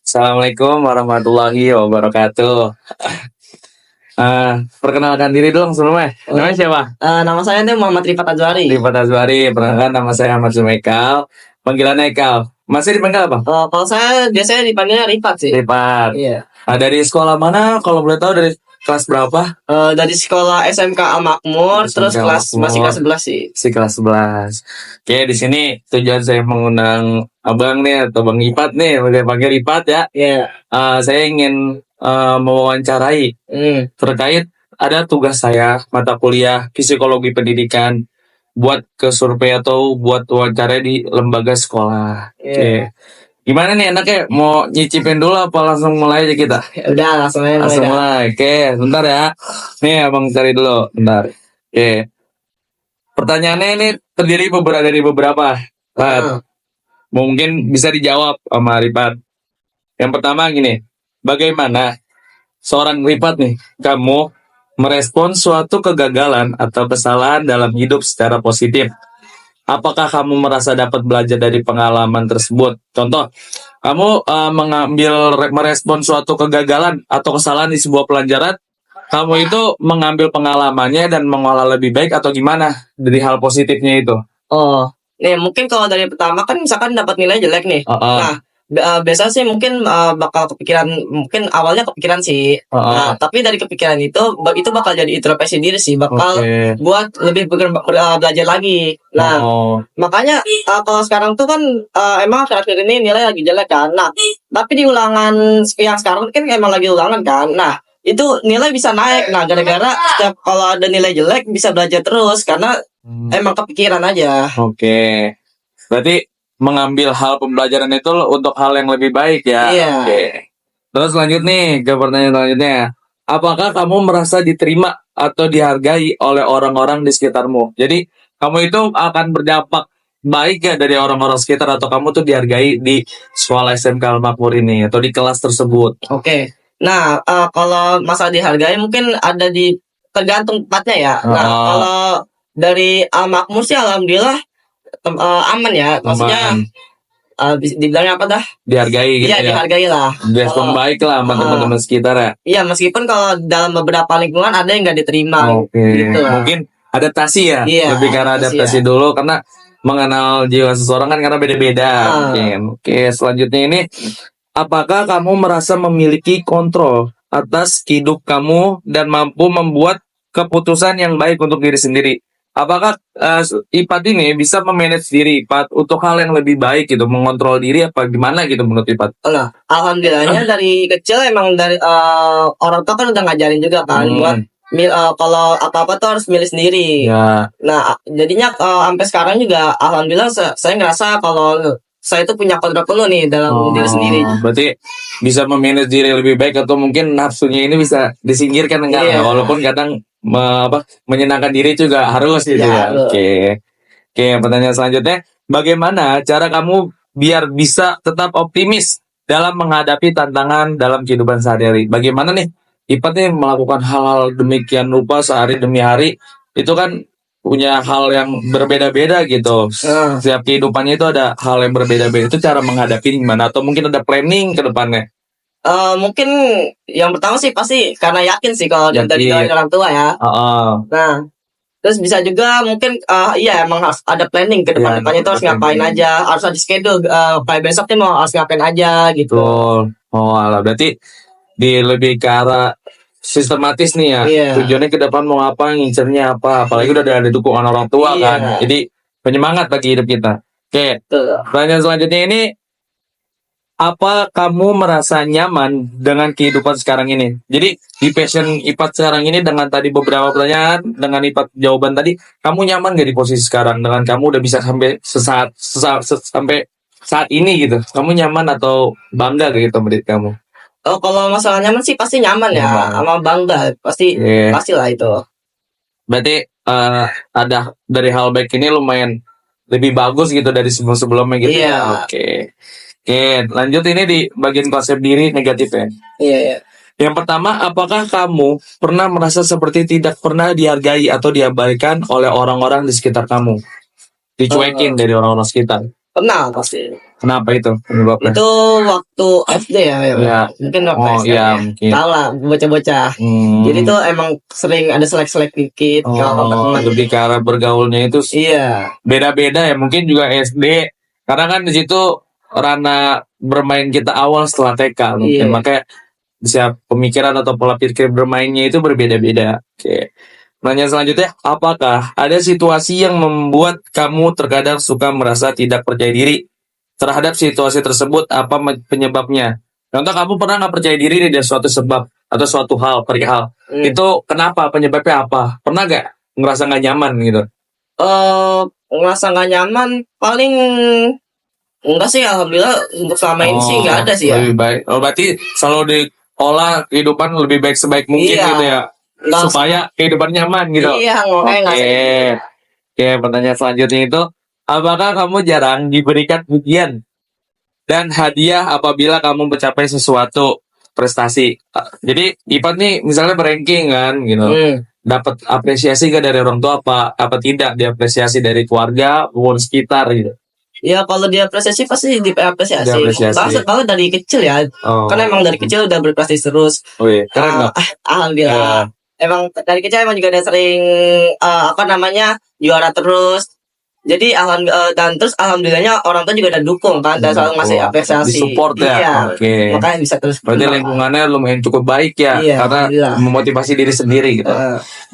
Assalamualaikum warahmatullahi wabarakatuh. Perkenalkan diri dulu sebelumnya. Namanya siapa? Nama saya itu Muhammad Rifat Azwari. Rifat Azwari. Perkenalkan, nama saya Ahmad Zumaikal. Panggilannya Ekal. Masih dipanggil apa? Kalau saya biasanya dipanggilnya Rifat sih. Rifat. Iya. Dari sekolah mana? Kalau boleh tahu dari kelas berapa? Dari sekolah SMK Al Makmur, terus SMK kelas Makmur. masih kelas 11 sih. Si kelas 11. Oke, di sini tujuan saya mengundang abang nih atau bang Ipat nih, boleh panggil Ipat ya. Iya. Saya ingin mewawancarai terkait ada tugas saya mata kuliah psikologi pendidikan buat ke survei atau buat wawancara di lembaga sekolah. Iya. Oke. Gimana nih enaknya, mau nyicipin dulu apa langsung mulai aja kita? Ya udah langsung aja Langsung mulai. mulai. Oke, bentar ya. Nih abang cari dulu, bentar. Oke. Pertanyaannya ini terdiri dari beberapa. Heeh. Mungkin bisa dijawab sama Rifat. Yang pertama gini, bagaimana seorang Rifat nih, kamu merespon suatu kegagalan atau kesalahan dalam hidup secara positif? Apakah kamu merasa dapat belajar dari pengalaman tersebut? Contoh, kamu merespon suatu kegagalan atau kesalahan di sebuah pelajaran, kamu itu mengambil pengalamannya dan mengolah lebih baik atau gimana dari hal positifnya itu? Nih mungkin kalau dari pertama kan misalkan dapat nilai jelek nih. Nah, biasa sih mungkin bakal kepikiran, mungkin awalnya kepikiran sih. Nah, tapi dari kepikiran itu bakal jadi introspeksi diri sih, bakal buat lebih belajar lagi. Nah, makanya kalau sekarang tuh kan emang akhir-akhir ini nilai lagi jelek kan. Nah, tapi di ulangan yang sekarang kan emang lagi ulangan kan. Nah, itu nilai bisa naik. Nah, gara-gara setiap kalau ada nilai jelek bisa belajar terus karena emang kepikiran aja. Oke. Berarti mengambil hal pembelajaran itu untuk hal yang lebih baik ya. Iya. Oke. Terus lanjut nih ke pertanyaan selanjutnya. Apakah kamu merasa diterima atau dihargai oleh orang-orang di sekitarmu? Jadi kamu itu akan berdampak baik ya dari orang-orang sekitar, atau kamu tuh dihargai di sekolah SMK Al Makmur ini atau di kelas tersebut? Oke. Nah, kalau masalah dihargai mungkin ada di tergantung tempatnya ya. Nah, kalau dari Al Makmur sih alhamdulillah aman ya. Maksudnya dibilangnya apa dah? Dihargai gitu Iya, ya. dihargai lah. Respon baik lah sama teman-teman sekitar ya. Iya, meskipun kalau dalam beberapa lingkungan ada yang nggak diterima. Oke. Gitu lah. Mungkin adaptasi ya. Iya, Lebih karena adaptasi ya. dulu, karena mengenal jiwa seseorang kan karena beda-beda. Oke, selanjutnya ini, apakah kamu merasa memiliki kontrol atas hidup kamu dan mampu membuat keputusan yang baik untuk diri sendiri? Apakah Ipat ini bisa memanage diri Ipat untuk hal yang lebih baik gitu, mengontrol diri apa gimana gitu menurut Ipat? Nah, alhamdulillahnya dari kecil emang dari orang tua kan udah ngajarin juga kan buat kalau apa-apa tuh harus milih sendiri. Ya. Nah, jadinya sampai sekarang juga alhamdulillah saya ngerasa kalau saya itu punya kontrol penuh nih dalam diri sendiri. Berarti bisa memanage diri lebih baik, atau mungkin nafsunya ini bisa disingkirkan enggak? Iya. Walaupun kadang menyenangkan diri juga harus gitu ya. Harus. Oke, pertanyaan selanjutnya, bagaimana cara kamu biar bisa tetap optimis dalam menghadapi tantangan dalam kehidupan sehari-hari? Bagaimana nih Ipat nih melakukan hal-hal demikian rupa sehari demi hari? Itu kan punya hal yang berbeda-beda gitu. Setiap kehidupannya itu ada hal yang berbeda-beda. Itu cara menghadapi gimana? Atau mungkin ada planning ke depannya? Mungkin yang pertama sih pasti karena yakin sih kalau dari orang tua ya. Nah, terus bisa juga mungkin iya emang harus ada planning ke depannya itu harus ngapain aja, harus ada schedule kayak besok nih mau harus ngapain aja gitu. Alah, berarti lebih ke arah sistematis nih ya. Tujuannya ke depan mau apa, ngincernya apa, apalagi udah ada dukungan orang tua kan. Jadi penyemangat bagi hidup kita. Oke. Pertanyaan selanjutnya ini, apa kamu merasa nyaman dengan kehidupan sekarang ini? Jadi di passion Ipat sekarang ini, dengan tadi beberapa pertanyaan, dengan Ipat jawaban tadi, kamu nyaman gak di posisi sekarang? Dengan kamu udah bisa sampai sampai saat ini gitu, kamu nyaman atau bangga gitu menurut kamu? Kalau masalah nyaman sih pasti nyaman ya, sama bangga pastilah itu. Berarti ada dari hal baik ini lumayan lebih bagus gitu dari sebelum-sebelumnya gitu. Iya. Oke, lanjut ini di bagian konsep diri negatif ya. Iya. Yang pertama, apakah kamu pernah merasa seperti tidak pernah dihargai atau diabaikan oleh orang-orang di sekitar kamu? Dicuekin dari orang-orang sekitar. Pernah pasti. Kenapa itu penyebabnya? Itu waktu SD ya. Ya. Mungkin waktu SD. Iya, mungkin. Tahu lah, bocah-bocah. Jadi tuh emang sering ada selek-selek dikit kalau teman. Lebih ke arah bergaulnya itu Iya. beda-beda ya, mungkin juga SD. Karena kan di situ ranah bermain kita awal setelah TK mungkin, makanya bisa pemikiran atau pola pikir bermainnya itu berbeda-beda. Oke. Pertanyaan selanjutnya, apakah ada situasi yang membuat kamu terkadang suka merasa tidak percaya diri terhadap situasi tersebut? Apa penyebabnya? Contoh, kamu pernah nggak percaya diri dari suatu sebab atau suatu hal, perihal itu kenapa? Penyebabnya apa? Pernah nggak ngerasa nggak nyaman gitu? Ngerasa nggak nyaman paling enggak sih, alhamdulillah untuk selama ini sih nggak ada sih ya. Lebih baik. Berarti selalu diolah kehidupan lebih baik sebaik mungkin gitu ya. Supaya kehidupan nyaman gitu. Iya, Oke, pertanyaan selanjutnya itu, apakah kamu jarang diberikan pujian dan hadiah apabila kamu mencapai sesuatu prestasi? Jadi Ipan nih misalnya beranking kan gitu. Dapat apresiasi gak dari orang tua, apa tidak diapresiasi dari keluarga maupun sekitar gitu? Ya kalau diapresiasi pasti diapresiasi. Kalau dari kecil ya, karena emang dari kecil udah berprestasi terus. Oh iya, keren. Alhamdulillah. Emang dari kecil emang juga udah sering juara terus. Jadi dan terus alhamdulillahnya orang tua juga udah dukung kan, dan selalu ngasih apresiasi. Disupport ya. Iya. Oke. Makanya bisa terus. Berarti lingkungannya lumayan cukup baik ya, karena memotivasi diri sendiri gitu.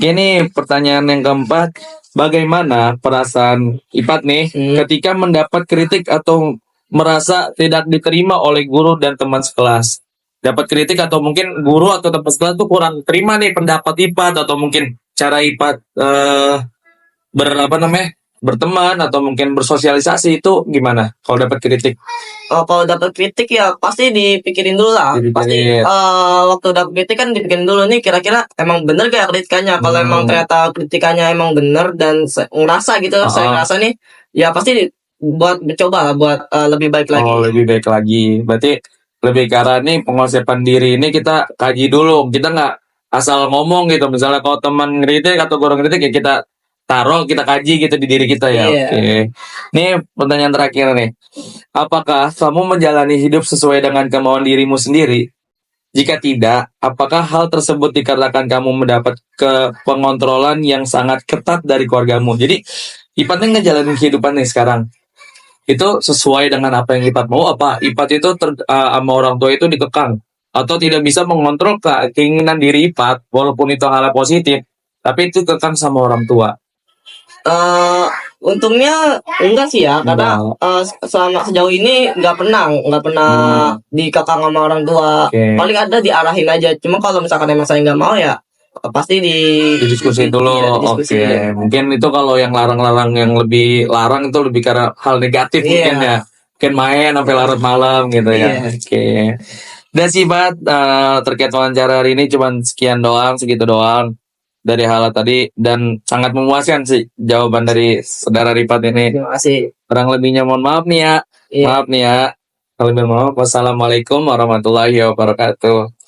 Ini pertanyaan yang keempat, bagaimana perasaan Ipat nih ketika mendapat kritik atau merasa tidak diterima oleh guru dan teman sekelas? Dapat kritik atau mungkin guru atau teman sekelas tuh kurang terima nih pendapat Ipat, atau mungkin cara Ipat berteman atau mungkin bersosialisasi itu gimana kalau dapat kritik? Kalau dapat kritik ya pasti dipikirin dulu lah. Pasti waktu dapat kritik kan dipikirin dulu nih, kira-kira emang bener gak kritikannya. Kalau emang ternyata kritikannya emang bener dan ngerasa gitu, saya ngerasa nih, ya pasti buat mencoba lah buat lebih baik lagi. Lebih baik lagi. Berarti lebih ke arah nih penguasaan diri ini kita kaji dulu. Kita nggak asal ngomong gitu. Misalnya kalau teman ngeritik atau guru ngeritik ya kita taruh, kita kaji gitu di diri kita ya. Oke. Ini pertanyaan terakhir nih. Apakah kamu menjalani hidup sesuai dengan kemauan dirimu sendiri? Jika tidak, apakah hal tersebut dikarenakan kamu mendapat pengontrolan yang sangat ketat dari keluargamu? Jadi, Ipat nih ngejalanin kehidupan nih sekarang. Itu sesuai dengan apa yang Ipat mau, apa Ipat itu sama orang tua itu dikekang atau tidak bisa mengontrol keinginan diri Ipat, walaupun itu hal positif, tapi itu kekang sama orang tua? Untungnya enggak sih ya, karena selama sejauh ini nggak pernah dikekang sama orang tua. Paling ada diarahin aja. Cuma kalau misalkan emang saya nggak mau ya pasti didiskusi dulu. Mungkin itu kalau yang larang-larang, yang lebih larang itu lebih karena hal negatif mungkin ya. Mungkin main sampai larut malam gitu ya. Dan sih Bat, terkait wawancara hari ini cuman segitu doang dari hal tadi, dan sangat memuaskan sih jawaban dari saudara Ripat ini. Terima kasih. Kurang lebihnya mohon maaf nih ya. Maaf nih ya. Kalau lebih mohon, wassalamualaikum warahmatullahi wabarakatuh.